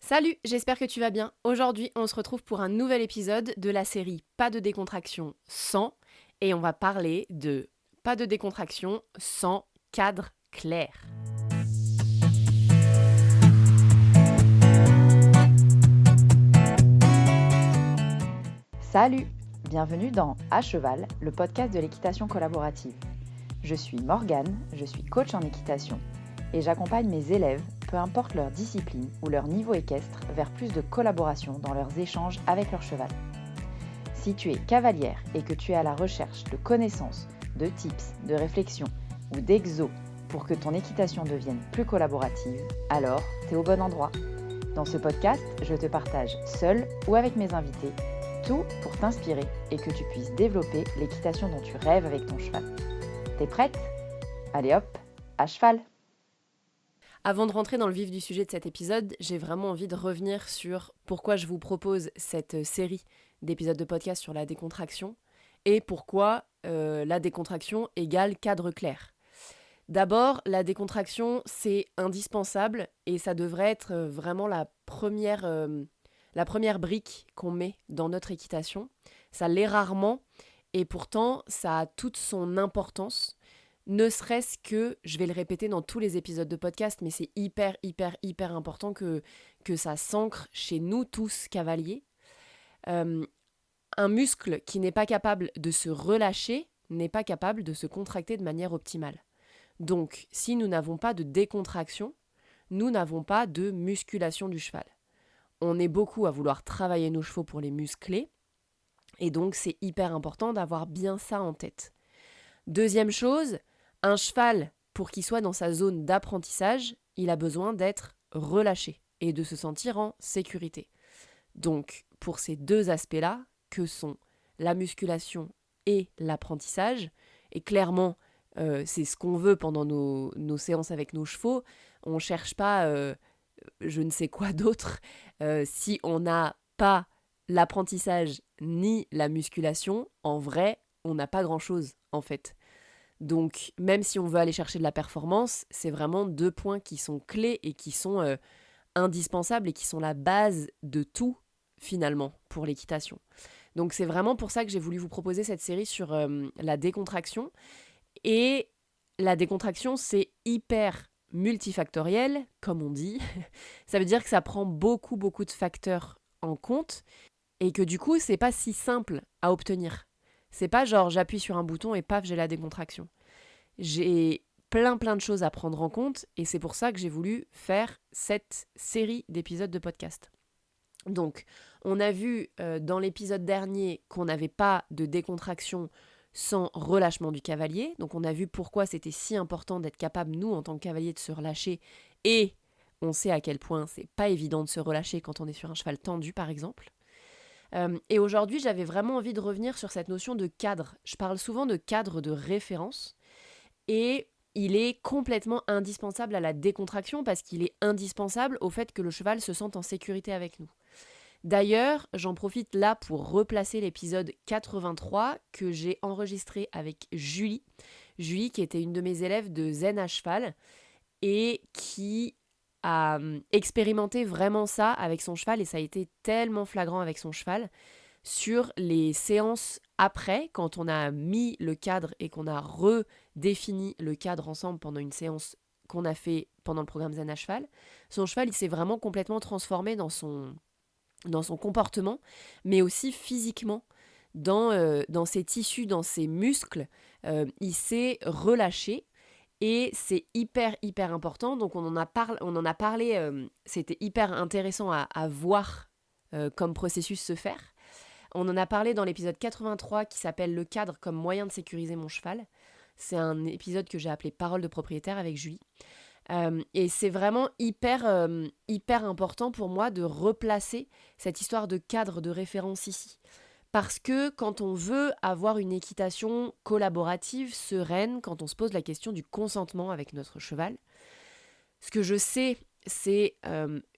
Salut, j'espère que tu vas bien. Aujourd'hui, on se retrouve pour un nouvel épisode de la série Pas de décontraction sans, et on va parler de pas de décontraction sans cadre clair. Salut, bienvenue dans À Cheval, le podcast de l'équitation collaborative. Je suis Morgane, je suis coach en équitation et j'accompagne mes élèves, peu importe leur discipline ou leur niveau équestre, vers plus de collaboration dans leurs échanges avec leur cheval. Si tu es cavalière et que tu es à la recherche de connaissances, de tips, de réflexions ou d'exos pour que ton équitation devienne plus collaborative, alors t'es au bon endroit. Dans ce podcast, je te partage seule ou avec mes invités tout pour t'inspirer et que tu puisses développer l'équitation dont tu rêves avec ton cheval. T'es prête ? Allez hop, à cheval ! Avant de rentrer dans le vif du sujet de cet épisode, j'ai vraiment envie de revenir sur pourquoi je vous propose cette série d'épisodes de podcast sur la décontraction et pourquoi la décontraction égale cadre clair. D'abord, la décontraction, c'est indispensable et ça devrait être vraiment la première brique qu'on met dans notre équitation. Ça l'est rarement et pourtant, ça a toute son importance. Ne serait-ce que, je vais le répéter dans tous les épisodes de podcast, mais c'est hyper important que ça s'ancre chez nous tous cavaliers. Un muscle qui n'est pas capable de se relâcher n'est pas capable de se contracter de manière optimale. Donc, si nous n'avons pas de décontraction, nous n'avons pas de musculation du cheval. On est beaucoup à vouloir travailler nos chevaux pour les muscler, et donc c'est hyper important d'avoir bien ça en tête. Deuxième chose, un cheval, pour qu'il soit dans sa zone d'apprentissage, il a besoin d'être relâché et de se sentir en sécurité. Donc, pour ces deux aspects-là, que sont la musculation et l'apprentissage, et clairement, c'est ce qu'on veut pendant nos séances avec nos chevaux, on ne cherche pas je ne sais quoi d'autre. Si on n'a pas l'apprentissage ni la musculation, en vrai, on n'a pas grand-chose en fait. Donc, même si on veut aller chercher de la performance, c'est vraiment deux points qui sont clés et qui sont indispensables et qui sont la base de tout, finalement, pour l'équitation. Donc, c'est vraiment pour ça que j'ai voulu vous proposer cette série sur la décontraction. Et la décontraction, c'est hyper multifactoriel, comme on dit. Ça veut dire que ça prend beaucoup de facteurs en compte et que du coup, c'est pas si simple à obtenir. C'est pas genre j'appuie sur un bouton et paf, j'ai la décontraction. J'ai plein de choses à prendre en compte et c'est pour ça que j'ai voulu faire cette série d'épisodes de podcast. Donc, on a vu dans l'épisode dernier qu'on n'avait pas de décontraction sans relâchement du cavalier. Donc, on a vu pourquoi c'était si important d'être capable, nous, en tant que cavalier, de se relâcher. Et on sait à quel point c'est pas évident de se relâcher quand on est sur un cheval tendu, par exemple. Et aujourd'hui, j'avais vraiment envie de revenir sur cette notion de cadre. Je parle souvent de cadre de référence. Et il est complètement indispensable à la décontraction parce qu'il est indispensable au fait que le cheval se sente en sécurité avec nous. D'ailleurs, j'en profite là pour replacer l'épisode 83 que j'ai enregistré avec Julie. Julie qui était une de mes élèves de Zen à cheval et qui a expérimenté vraiment ça avec son cheval et ça a été tellement flagrant avec son cheval sur les séances après, quand on a mis le cadre et qu'on a redéfini le cadre ensemble pendant une séance qu'on a fait pendant le programme Zen à cheval. Son cheval, il s'est vraiment complètement transformé dans son comportement, mais aussi physiquement, dans ses tissus, dans ses muscles. Il s'est relâché et c'est hyper important. Donc on en a parlé, c'était hyper intéressant à voir comme processus se faire. On en a parlé dans l'épisode 83 qui s'appelle Le cadre comme moyen de sécuriser mon cheval. C'est un épisode que j'ai appelé Parole de propriétaire avec Julie. Et c'est vraiment hyper important pour moi de replacer cette histoire de cadre de référence ici. Parce que quand on veut avoir une équitation collaborative, sereine, quand on se pose la question du consentement avec notre cheval, ce que je sais, c'est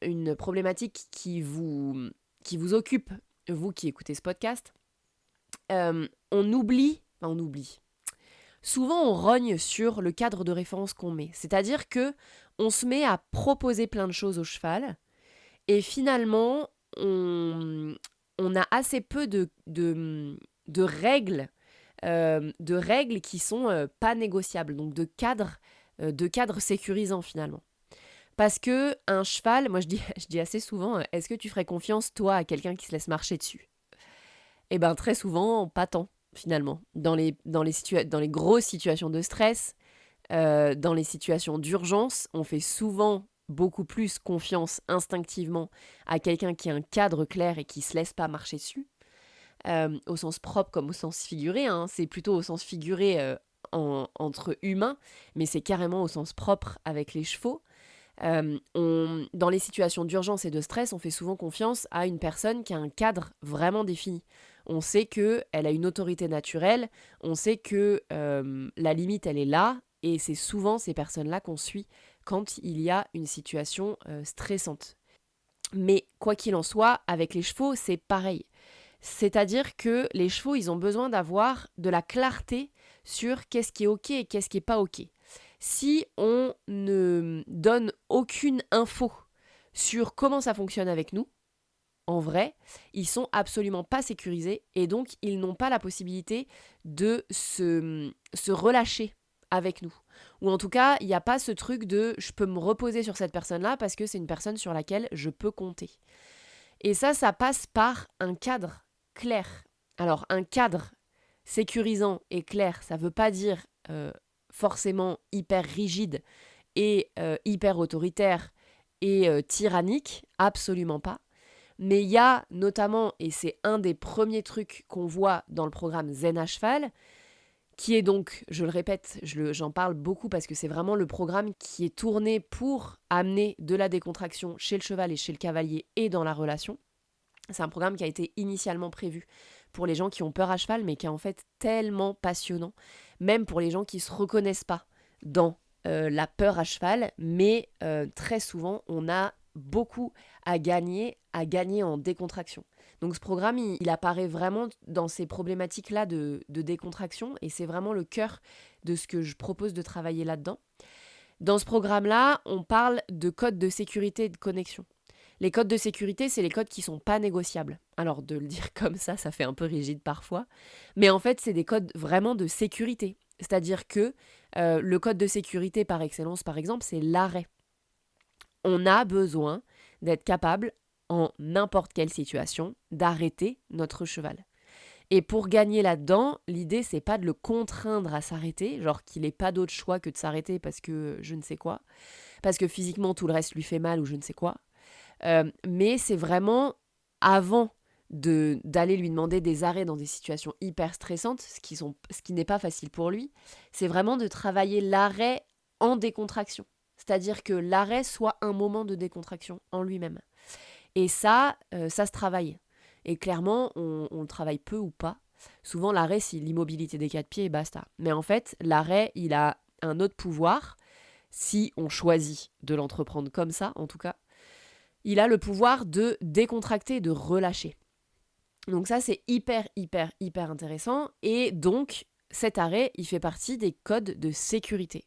une problématique qui vous occupe, vous qui écoutez ce podcast. On oublie. Souvent, on rogne sur le cadre de référence qu'on met. C'est-à-dire que on se met à proposer plein de choses au cheval Et finalement, on a assez peu de règles, qui sont pas négociables, donc de cadres sécurisants finalement. Parce que un cheval, moi je dis, je dis assez souvent, est-ce que tu ferais confiance toi à quelqu'un qui se laisse marcher dessus? Eh ben très souvent, pas tant finalement. Dans les grosses situations de stress, dans les situations d'urgence, on fait souvent beaucoup plus confiance instinctivement à quelqu'un qui a un cadre clair et qui se laisse pas marcher dessus, au sens propre comme au sens figuré, hein. C'est plutôt au sens figuré entre humains, mais c'est carrément au sens propre avec les chevaux. Dans les situations d'urgence et de stress, on fait souvent confiance à une personne qui a un cadre vraiment défini. On sait qu'elle a une autorité naturelle, on sait que la limite, elle est là, et c'est souvent ces personnes-là qu'on suit quand il y a une situation stressante. Mais quoi qu'il en soit, avec les chevaux, c'est pareil. C'est-à-dire que les chevaux, ils ont besoin d'avoir de la clarté sur qu'est-ce qui est OK et qu'est-ce qui n'est pas OK. Si on ne donne aucune info sur comment ça fonctionne avec nous, en vrai, ils sont absolument pas sécurisés et donc ils n'ont pas la possibilité de se relâcher avec nous. Ou en tout cas, il n'y a pas ce truc de je peux me reposer sur cette personne-là parce que c'est une personne sur laquelle je peux compter. Et ça passe par un cadre clair. Alors, un cadre sécurisant et clair, ça ne veut pas dire forcément hyper rigide et hyper autoritaire et tyrannique, absolument pas. Mais il y a notamment, et c'est un des premiers trucs qu'on voit dans le programme Zen à cheval, qui est donc, je le répète, j'en parle beaucoup parce que c'est vraiment le programme qui est tourné pour amener de la décontraction chez le cheval et chez le cavalier et dans la relation. C'est un programme qui a été initialement prévu pour les gens qui ont peur à cheval, mais qui est en fait tellement passionnant, même pour les gens qui ne se reconnaissent pas dans la peur à cheval, mais très souvent, on a beaucoup à gagner en décontraction. Donc ce programme, il apparaît vraiment dans ces problématiques-là de décontraction, et c'est vraiment le cœur de ce que je propose de travailler là-dedans. Dans ce programme-là, on parle de codes de sécurité et de connexion. Les codes de sécurité, c'est les codes qui sont pas négociables. Alors de le dire comme ça fait un peu rigide parfois, mais en fait, c'est des codes vraiment de sécurité. C'est-à-dire que le code de sécurité par excellence, par exemple, c'est l'arrêt. On a besoin d'être capable, en n'importe quelle situation, d'arrêter notre cheval. Et pour gagner là-dedans, l'idée, c'est pas de le contraindre à s'arrêter, genre qu'il n'ait pas d'autre choix que de s'arrêter parce que je ne sais quoi, parce que physiquement tout le reste lui fait mal ou je ne sais quoi. Mais c'est vraiment avant d'aller lui demander des arrêts dans des situations hyper stressantes, ce qui n'est pas facile pour lui, c'est vraiment de travailler l'arrêt en décontraction. C'est-à-dire que l'arrêt soit un moment de décontraction en lui-même. Et ça se travaille. Et clairement, on le travaille peu ou pas. Souvent, l'arrêt, c'est l'immobilité des quatre pieds et basta. Mais en fait, l'arrêt, il a un autre pouvoir, si on choisit de l'entreprendre comme ça, en tout cas. Il a le pouvoir de décontracter, de relâcher. Donc ça, c'est hyper, hyper, hyper intéressant. Et donc, cet arrêt, il fait partie des codes de sécurité.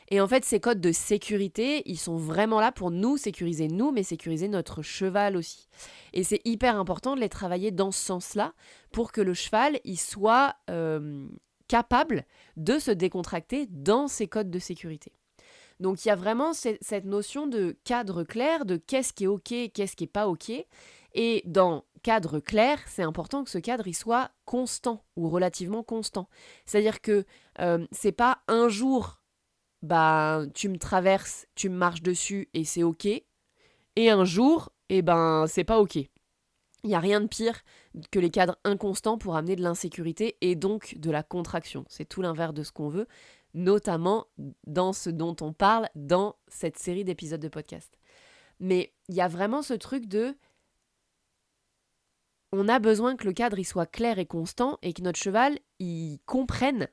Et en fait, ces codes de sécurité, ils sont vraiment là pour nous sécuriser nous, mais sécuriser notre cheval aussi. Et c'est hyper important de les travailler dans ce sens-là pour que le cheval, il soit capable de se décontracter dans ces codes de sécurité. Donc il y a vraiment cette notion de cadre clair, de qu'est-ce qui est OK, qu'est-ce qui n'est pas OK. Et dans cadre clair, c'est important que ce cadre il soit constant ou relativement constant. C'est-à-dire que c'est pas un jour, tu me traverses, tu me marches dessus et c'est OK. Et un jour, c'est pas OK. Il n'y a rien de pire que les cadres inconstants pour amener de l'insécurité et donc de la contraction. C'est tout l'inverse de ce qu'on veut, notamment dans ce dont on parle dans cette série d'épisodes de podcast. Mais il y a vraiment ce truc de... On a besoin que le cadre il soit clair et constant et que notre cheval il comprenne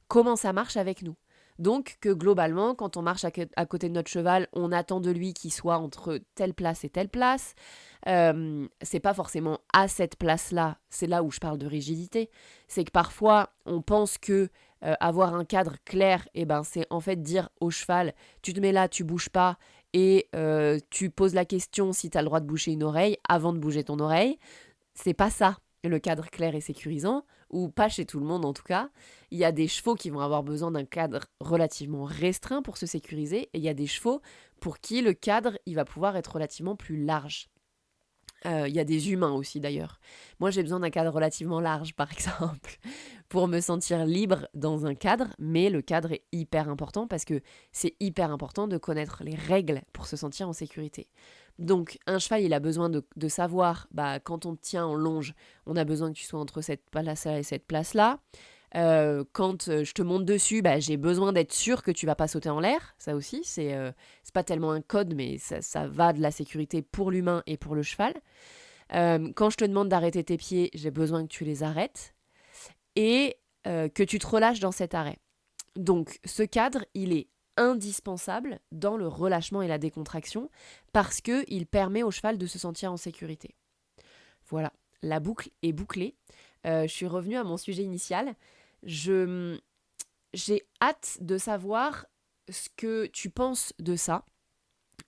comment ça marche avec nous. Donc que globalement, quand on marche à côté de notre cheval, on attend de lui qu'il soit entre telle place et telle place. C'est pas forcément à cette place-là, c'est là où je parle de rigidité. C'est que parfois, on pense que avoir un cadre clair, c'est en fait dire au cheval, tu te mets là, tu bouges pas, et tu poses la question si tu as le droit de bouger une oreille avant de bouger ton oreille. C'est pas ça, le cadre clair et sécurisant, ou pas chez tout le monde en tout cas. Il y a des chevaux qui vont avoir besoin d'un cadre relativement restreint pour se sécuriser, et il y a des chevaux pour qui le cadre il va pouvoir être relativement plus large. Il y a des humains aussi d'ailleurs. Moi j'ai besoin d'un cadre relativement large par exemple pour me sentir libre dans un cadre, mais le cadre est hyper important parce que c'est hyper important de connaître les règles pour se sentir en sécurité. Donc un cheval il a besoin de savoir, quand on te tient en longe, on a besoin que tu sois entre cette place-là et cette place-là. Quand je te monte dessus, j'ai besoin d'être sûr que tu vas pas sauter en l'air. Ça aussi, c'est pas tellement un code, mais ça va de la sécurité pour l'humain et pour le cheval. Quand je te demande d'arrêter tes pieds, j'ai besoin que tu les arrêtes et que tu te relâches dans cet arrêt. Donc ce cadre, il est indispensable dans le relâchement et la décontraction parce qu'il permet au cheval de se sentir en sécurité. Voilà, la boucle est bouclée. Je suis revenue à mon sujet initial. J'ai hâte de savoir ce que tu penses de ça.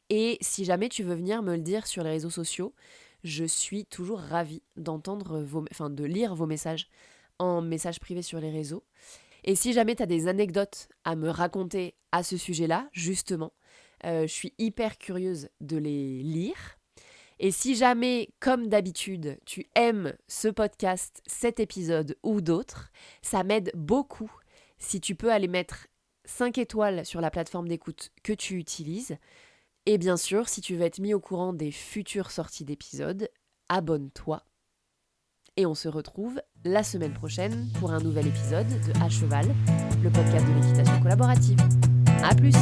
Et si jamais tu veux venir me le dire sur les réseaux sociaux, je suis toujours ravie de lire vos messages en message privé sur les réseaux. Et si jamais tu as des anecdotes à me raconter à ce sujet-là, justement, je suis hyper curieuse de les lire. Et si jamais, comme d'habitude, tu aimes ce podcast, cet épisode ou d'autres, ça m'aide beaucoup si tu peux aller mettre 5 étoiles sur la plateforme d'écoute que tu utilises. Et bien sûr, si tu veux être mis au courant des futures sorties d'épisodes, abonne-toi. Et on se retrouve la semaine prochaine pour un nouvel épisode de À Cheval, le podcast de l'équitation collaborative. À plus!